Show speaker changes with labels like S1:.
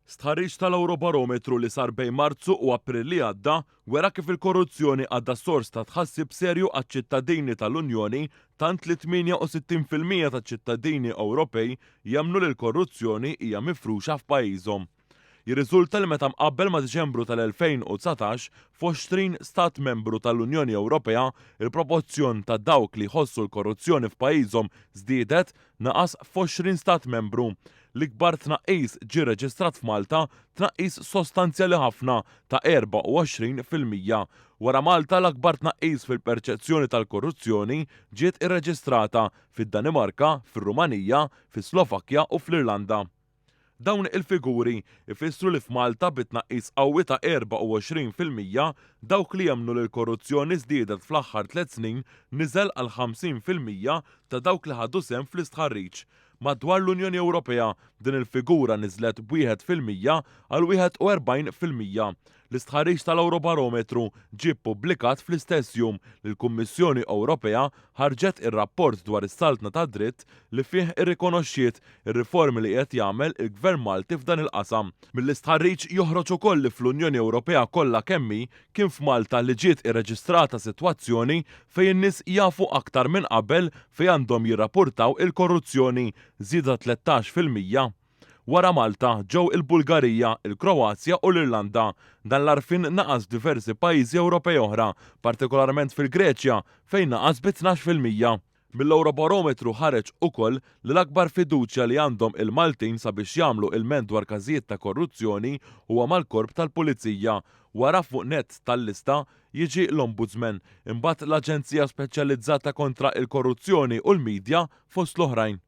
S1: Stħarriġ tal-Eurobarometru li sar bejn Marzu u April li għadda wera kif il-korruzzjoni għadda sors ta' tħassib serju għaċ-ċittadini tal-Unjoni tant li 68% taċ-ċittadini Ewropej jemmnu li l-korruzzjoni hija mifruxa f'pajjiżhom. Jirriżulta li meta mqabbel ma' Diċembru tal-2019 f'20 stat membru tal-Unjoni Ewropea il-proporzjon ta' dawk li jħossu l-korruzzjoni f'pajjiżhom żdiedet naqas f'20 stat membru. L-ikbar tnaqqis ġie reġistrat f'Malta tnaqqis sostanzjali ħafna ta' 24%. Wara Malta l-akbar tnaqqis fil-perċezzjoni tal-korruzzjoni ġiet irreġistrata fid-Danimarka, fir-Rumanija, fis-Slovakkja u fl-Irlanda. Dawn il-figuri ifissru li f'Malta bit-tnaqqis qawwi ta' 24% dawk li jemmnu li l-korruzzjoni żdiedet fl-aħħar 3 snin niżel għal 50% ta' dawk li ħadu sehem fl-istħarriġ. Madwar l-Unjoni Ewropea din il-figura niżlet b'1% għal 41%. L-istħarriġ tal-Eurobarometru ġie ppubblikat fl-istess jum li l-Kummissjoni Ewropea ħarġet ir-rapport dwar is-saltna ta' dritt li fih irrikonoxxiet ir-riformi li qed jagħmel il-Gvern Malti f'dan il-qasam. Mill-istħarriġ joħroġ ukoll li fl-Unjoni Ewropea kollha kemm hi kien f'Malta li ġiet irreġistrata sitwazzjoni fejn in-nies jafu aktar minn qabel fejn għandhom jirrappurtaw il-korruzzjoni żieda 13%. Wara Malta ġew il-Bulgarija, il-Kroazja u l-Irlanda. Dan l-arfin naqas diversi pajjiżi Ewropej oħra, partikolarment fil-Greċja fejn naqas b'12%. Mill-Eurobarometru ħareġ ukoll li l-akbar fiduċja li għandhom il-Maltin sabiex jagħmlu ilment dwar każijiet ta' korruzzjoni huwa mal-korp tal-Pulizija. Wara fuq nett tal-lista jiġi l-Ombudsman, imbagħad l-Aġenzija Speċjalizzata kontra il-Korruzzjoni u l-Midja fost l-oħrajn.